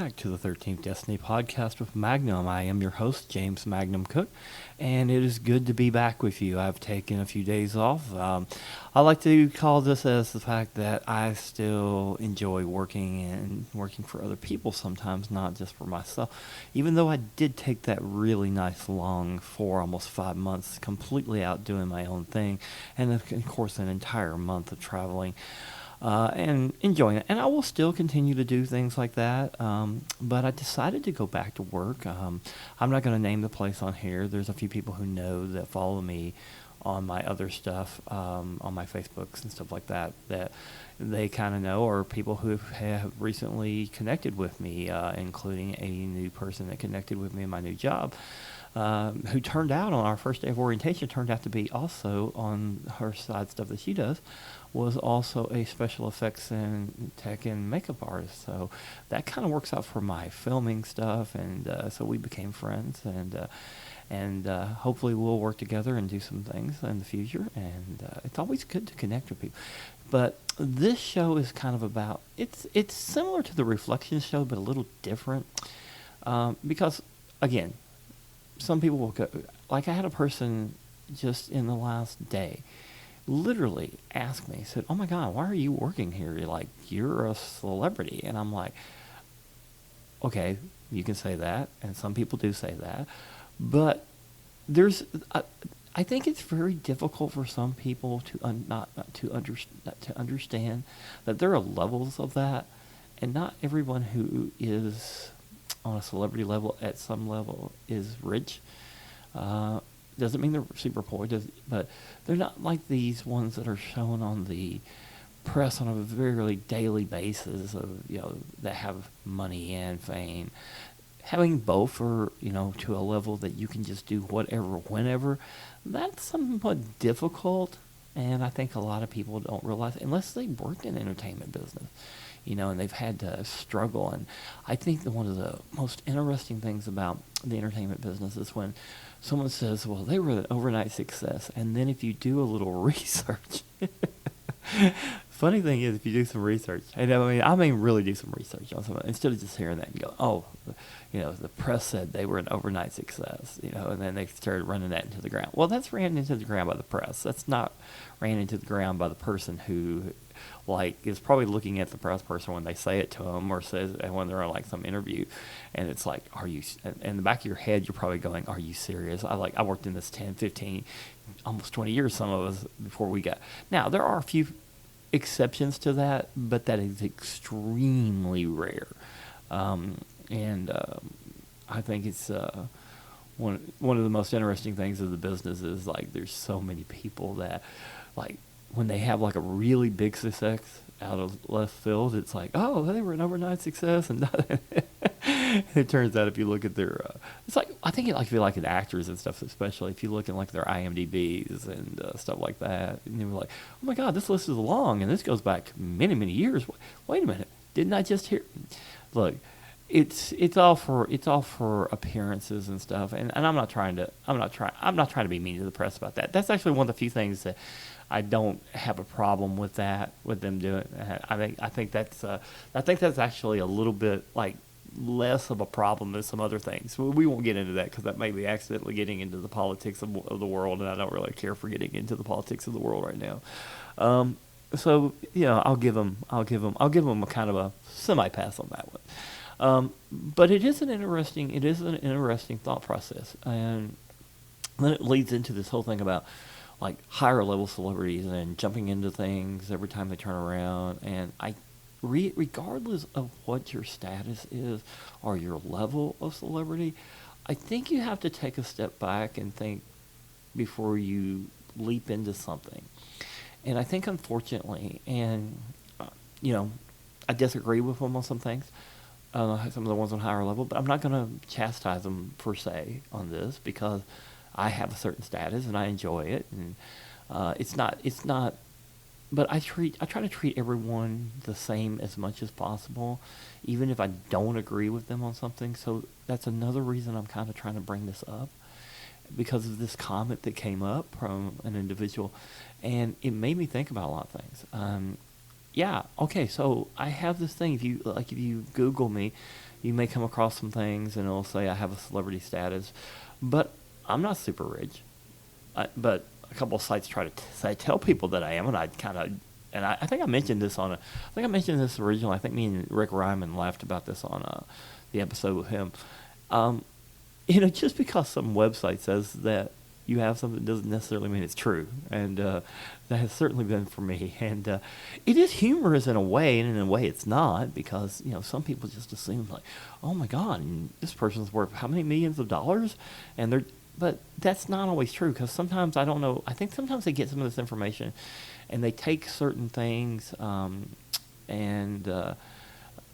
back to the 13th Destiny podcast with Magnum. I am your host, James Magnum Cook, and it is good to be back with you. I've taken a few days off. I like to call this as the fact that I still enjoy working and working for other people sometimes, not just for myself. Even though I did take that really nice long almost 5 months completely out doing my own thing, and of course an entire month of traveling. And enjoying it. And I will still continue to do things like that. But I decided to go back to work. I'm not going to name the place on here. There's a few people who know that follow me on my other stuff, on my Facebooks and stuff like that, that they kind of know, or people who have recently connected with me, including a new person that connected with me in my new job. Who turned out on our first day of orientation, turned out to be also on her side stuff that she does, was also a special effects and tech and makeup artist. So that kind of works out for my filming stuff, and so we became friends, and hopefully we'll work together and do some things in the future. And it's always good to connect with people. But this show is kind of about it's similar to the Reflection show, but a little different because again, some people will go, like I had a person just in the last day literally ask me, said, "Oh my God, why are you working here? You're a celebrity." And I'm like, okay, you can say that, and some people do say that, but I think it's very difficult for some people not to understand that there are levels of that, and not everyone who is on a celebrity level at some level is rich. Doesn't mean they're super poor, but they're not like these ones that are shown on the press on a very daily basis of, that have money and fame. Having both are, to a level that you can just do whatever, whenever, that's somewhat difficult. And I think a lot of people don't realize, unless they worked in entertainment business, and they've had to struggle. And I think that one of the most interesting things about the entertainment business is when someone says, well, they were an overnight success. And then if you do a little research, funny thing is, if you do some research, and I mean really do some research on someone, instead of just hearing that and go, oh, the press said they were an overnight success, and then they started running that into the ground. Well, that's ran into the ground by the press. That's not ran into the ground by the person who, is probably looking at the press person when they say it to them, or says, and when they're on some interview, and it's like, are you, in the back of your head, you're probably going, are you serious? I worked in this 10, 15, almost 20 years, some of us, before we got. Now, there are a few exceptions to that, but that is extremely rare. And I think it's one of the most interesting things of the business is there's so many people that when they have a really big success out of left field, it's like, oh, they were an overnight success, and it turns out if you look at their, it's I think it be like in actors and stuff, especially if you look at their IMDb's and stuff like that, and you're like, oh my God, this list is long, and this goes back many years. Wait a minute, didn't I just hear? Look, it's all for appearances and stuff, and I'm not trying to be mean to the press about that. That's actually one of the few things that I don't have a problem with them doing. I think that's actually a little bit less of a problem than some other things. We won't get into that because that may be accidentally getting into the politics of the world, and I don't really care for getting into the politics of the world right now. So I'll give them a kind of a semi pass on that one. But it is an interesting thought process, and then it leads into this whole thing about higher level celebrities and jumping into things every time they turn around. And regardless of what your status is or your level of celebrity, I think you have to take a step back and think before you leap into something. And I think, unfortunately, and I disagree with them on some things, some of the ones on higher level, but I'm not going to chastise them per se on this, because I have a certain status and I enjoy it, and it's not. But I try to treat everyone the same as much as possible, even if I don't agree with them on something. So that's another reason I'm kind of trying to bring this up, because of this comment that came up from an individual, and it made me think about a lot of things. Yeah, okay, so I have this thing. If you Google me, you may come across some things and it'll say I have a celebrity status, but I'm not super rich. But a couple of sites try to tell people that I am, and I think I mentioned this I think I mentioned this originally. I think me and Rick Ryman laughed about this on the episode with him. Um, just because some website says that you have something doesn't necessarily mean it's true, and that has certainly been for me. And it is humorous in a way, and in a way it's not, because some people just assume like, oh my God, and this person's worth how many millions of dollars, and but that's not always true, because sometimes I don't know. I think sometimes they get some of this information, and they take certain things, and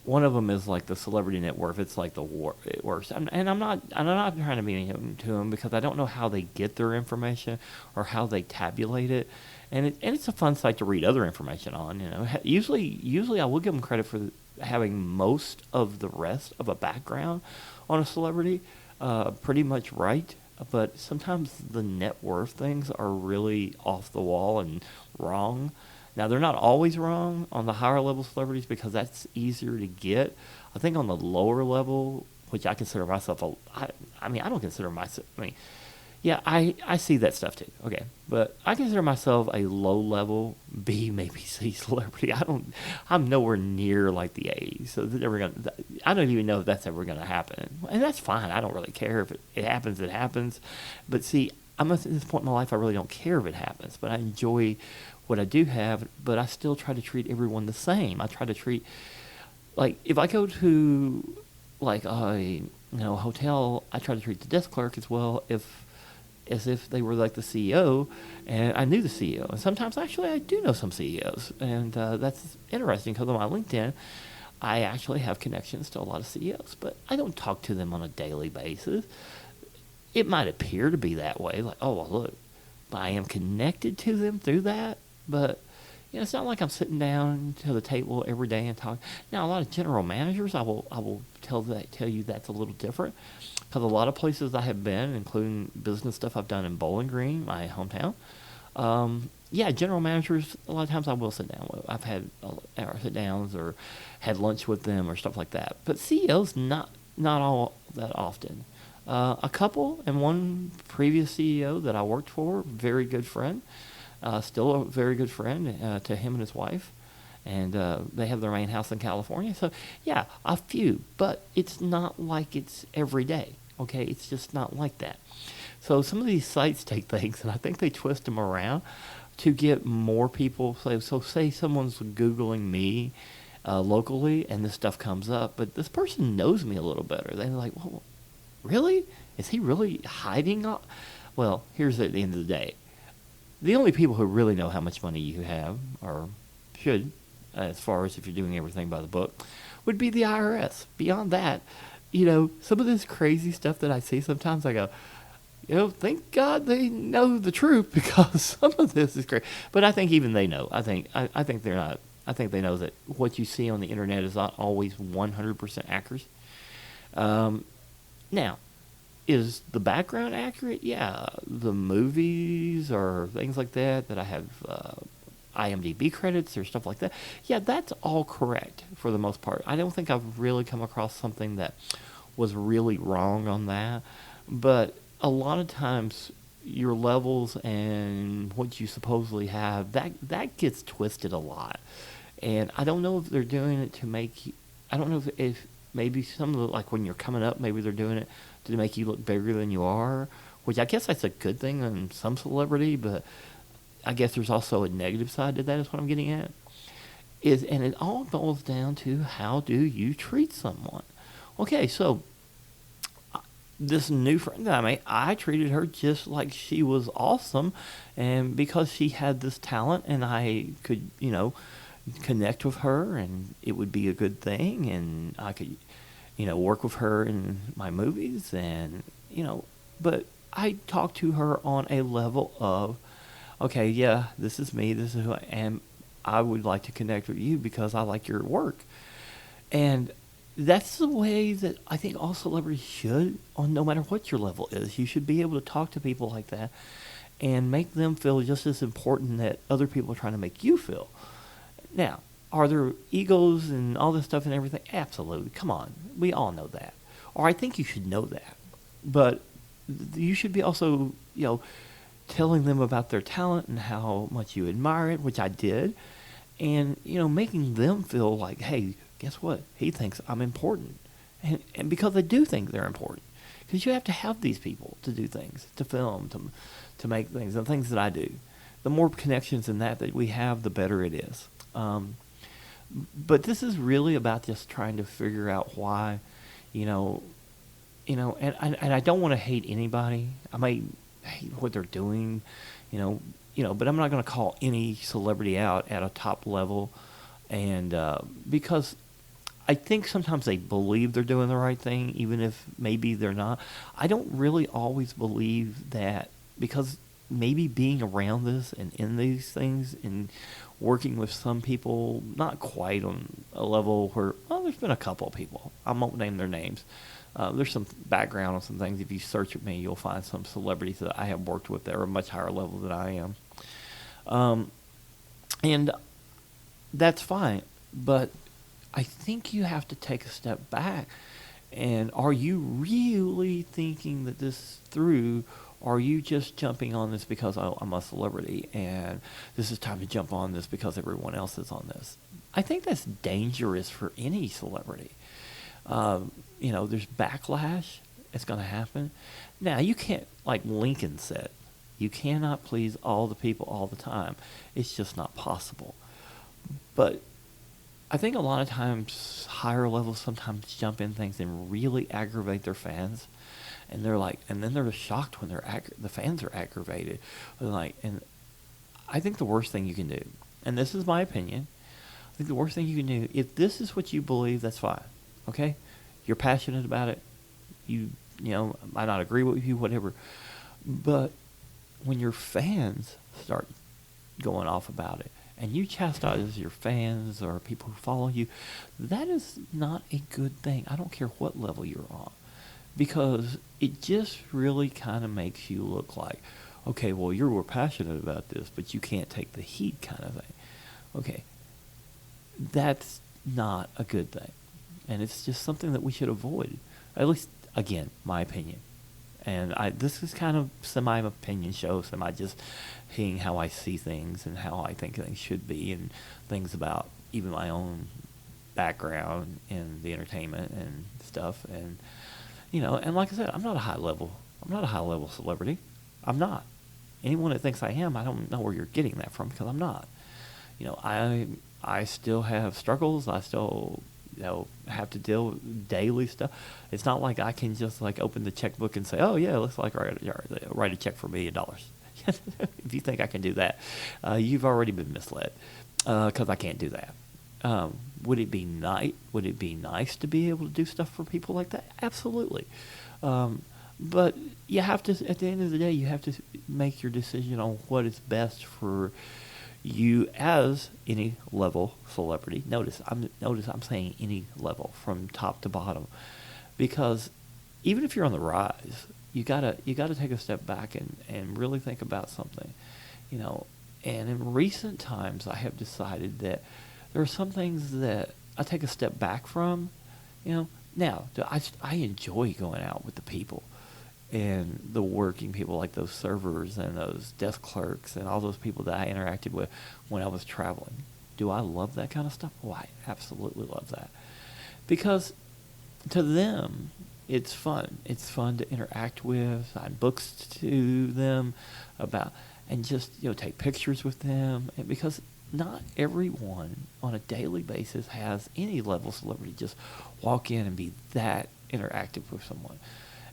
one of them is like the celebrity net worth. It's like the worst. And I'm not trying to be mean to them, because I don't know how they get their information or how they tabulate it. And it's a fun site to read other information on. Usually I will give them credit for having most of the rest of a background on a celebrity, pretty much right. But sometimes the net worth things are really off the wall and wrong. Now, they're not always wrong on the higher level celebrities, because that's easier to get. I think on the lower level, which I consider myself I don't consider myself, yeah, I see that stuff too. Okay. But I consider myself a low level B, maybe C celebrity. I'm nowhere near like the A. So I don't even know if that's ever going to happen. And that's fine. I don't really care if it happens, it happens. But see, I'm at this point in my life, I really don't care if it happens, but I enjoy what I do have, but I still try to treat everyone the same. I try to treat, like, if I go to, like, a hotel, I try to treat the desk clerk as if they were like the CEO, and I knew the CEO. And sometimes, actually, I do know some CEOs, and that's interesting, because on my LinkedIn, I actually have connections to a lot of CEOs, but I don't talk to them on a daily basis. It might appear to be that way, like, oh, well, look, I am connected to them through that, but it's not like I'm sitting down to the table every day and talking. Now, a lot of general managers, I will tell you that's a little different, because a lot of places I have been, including business stuff I've done in Bowling Green, my hometown. General managers, a lot of times I will sit down with. I've had sit downs or had lunch with them or stuff like that. But CEOs, not all that often. A couple, and one previous CEO that I worked for, very good friend, still a very good friend to him and his wife, and they have their main house in California. So, yeah, a few, but it's not like it's every day, okay? It's just not like that. So some of these sites take things, and I think they twist them around to get more people. So say someone's Googling me locally, and this stuff comes up, but this person knows me a little better. They're like, well, really? Is he really hiding? Well, here's at the end of the day. The only people who really know how much money you have, or should, as far as if you're doing everything by the book, would be the IRS. Beyond that, some of this crazy stuff that I see sometimes, I go, thank God they know the truth, because some of this is crazy. But I think even they know. I think they're not. I think they know that what you see on the internet is not always 100% accurate. Now, is the background accurate? Yeah, the movies or things like that I have IMDb credits or stuff like that. Yeah, that's all correct for the most part. I don't think I've really come across something that was really wrong on that. But a lot of times, your levels and what you supposedly have, that gets twisted a lot. And I don't know if they're doing it to make. I don't know if maybe some of the, like when you're coming up, maybe they're doing it to make you look bigger than you are, which I guess that's a good thing in some celebrity, but I guess there's also a negative side to that, is what I'm getting at. And it all boils down to, how do you treat someone? Okay, so this new friend that I made, I treated her just like she was awesome, and because she had this talent and I could, connect with her, and it would be a good thing, and I could, work with her in my movies, and, but I talked to her on a level of, okay, yeah, this is me, this is who I am, I would like to connect with you because I like your work. And that's the way that I think all celebrities should, on no matter what your level is. You should be able to talk to people like that and make them feel just as important that other people are trying to make you feel. Now, Are there egos and all this stuff and everything? Absolutely. Come on. We all know that. Or I think you should know that. But you should be also, telling them about their talent and how much you admire it, which I did. And, making them feel like, hey, guess what? He thinks I'm important. And because I do think they're important. Because you have to have these people to do things, to film, to make things, the things that I do. The more connections in that we have, the better it is. But this is really about just trying to figure out why, and I don't want to hate anybody. I may hate what they're doing, but I'm not going to call any celebrity out at a top level, and because I think sometimes they believe they're doing the right thing, even if maybe they're not. I don't really always believe that, because maybe being around this and in these things and working with some people, not quite on a level where, well, there's been a couple of people. I won't name their names. There's some background on some things. If you search with me, you'll find some celebrities that I have worked with that are a much higher level than I am. And that's fine. But I think you have to take a step back. And are you really thinking that this through? Or are you just jumping on this because I'm a celebrity and this is time to jump on this because everyone else is on this? I think that's dangerous for any celebrity. There's backlash. It's going to happen. Now, you can't, like Lincoln said, you cannot please all the people all the time. It's just not possible. But I think a lot of times higher levels sometimes jump in things and really aggravate their fans. And they're like, and then they're shocked when the fans are aggravated. They're like, and I think the worst thing you can do, and this is my opinion, I think the worst thing you can do, if this is what you believe, that's fine. Okay? You're passionate about it. You might not agree with you, whatever. But when your fans start going off about it, and you chastise your fans or people who follow you, that is not a good thing. I don't care what level you're on. Because it just really kind of makes you look like, okay, well, you were passionate about this, but you can't take the heat kind of thing. Okay, that's not a good thing. And it's just something that we should avoid. At least, again, my opinion. And this is kind of semi-opinion show, semi-just seeing how I see things and how I think things should be, and things about even my own background in the entertainment and stuff. And and like I said, I'm not a high level celebrity. I'm not. Anyone that thinks I am, I don't know where you're getting that from, because I'm not. I still have struggles. I still, have to deal with daily stuff. It's not like I can just open the checkbook and say, oh yeah, looks like write a check for $1 million. If you think I can do that, you've already been misled, because I can't do that. Would it be nice to be able to do stuff for people like that? Absolutely. But you have to, at the end of the day, you have to make your decision on what is best for you as any level celebrity. Notice I'm saying any level, from top to bottom, because even if you're on the rise, you gotta take a step back and really think about something, And in recent times, I have decided that there are some things that I take a step back from, Now, I enjoy going out with the people and the working people, like those servers and those desk clerks and all those people that I interacted with when I was traveling. Do I love that kind of stuff? Oh, I absolutely love that. Because to them, it's fun. It's fun to interact with, sign books to them about, and just, take pictures with them. And because not everyone on a daily basis has any level of celebrity just walk in and be that interactive with someone.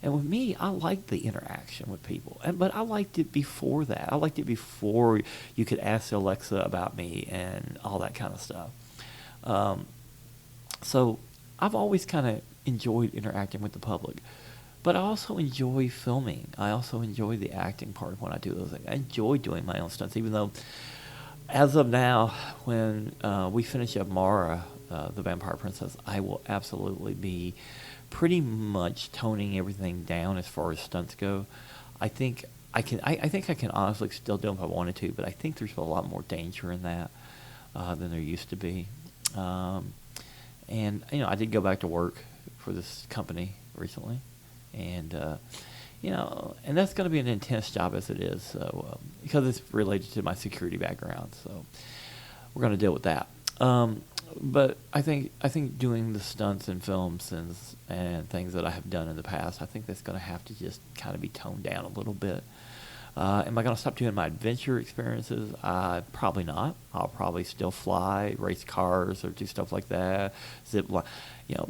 And with me, I like the interaction with people. But I liked it before that. I liked it before you could ask Alexa about me and all that kind of stuff. So I've always kind of enjoyed interacting with the public. But I also enjoy filming. I also enjoy the acting part when I do those things. I enjoy doing my own stunts, even though as of now, when we finish up Mara, the Vampire Princess, I will absolutely be pretty much toning everything down as far as stunts go. I think I can honestly still do them if I wanted to, but I think there's a lot more danger in that than there used to be. Um, and I did go back to work for this company recently, and and that's going to be an intense job as it is, so because it's related to my security background. So we're going to deal with that. But I think doing the stunts and films and things that I have done in the past, I think that's going to have to just kind of be toned down a little bit. Am I going to stop doing my adventure experiences? Probably not. I'll probably still fly, race cars, or do stuff like that, zip line,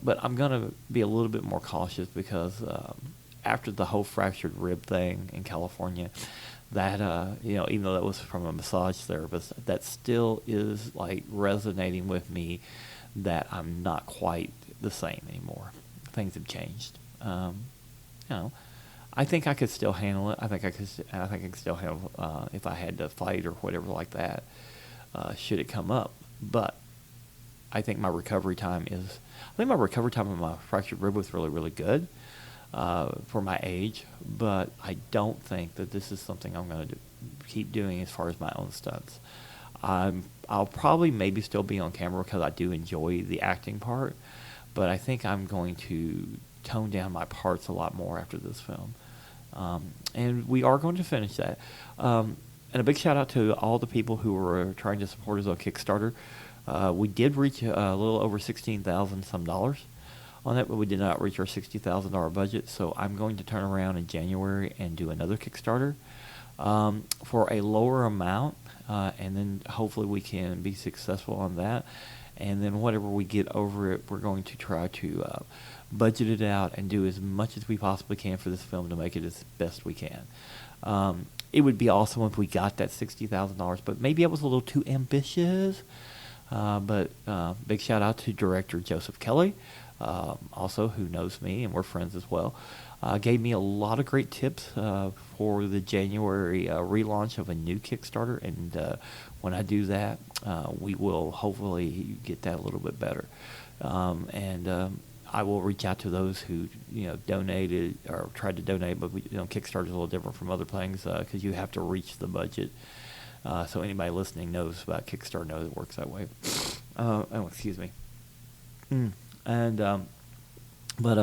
But I'm going to be a little bit more cautious because after the whole fractured rib thing in California, that even though that was from a massage therapist, that still is like resonating with me. That I'm not quite the same anymore. Things have changed. You know, I think I could still handle it. I think I could. I think I could still handle if I had to fight or whatever like that. Should it come up, but I think my recovery time is. I think my recovery time on my fractured rib was really, really good for my age, but I don't think that this is something I'm going to keep doing as far as my own stunts. I'll probably maybe still be on camera because I do enjoy the acting part, but I think I'm going to tone down my parts a lot more after this film. And we are going to finish that. And a big shout out to all the people who were trying to support us on Kickstarter. We did reach a little over 16,000 some dollars on that, but we did not reach our $60,000 budget. So I'm going to turn around in January and do another Kickstarter for a lower amount, and then hopefully we can be successful on that. And then whatever we get over it, we're going to try to budget it out and do as much as we possibly can for this film to make it as best we can. It would be awesome if we got that $60,000, but maybe I was a little too ambitious. But big shout out to director Joseph Kelly, also who knows me and we're friends as well. Gave me a lot of great tips for the January relaunch of a new Kickstarter, and when I do that, we will hopefully get that a little bit better. And I will reach out to those who donated or tried to donate, but Kickstarter is a little different from other things because you have to reach the budget. So anybody listening knows about Kickstarter knows it works that way. Oh, excuse me. And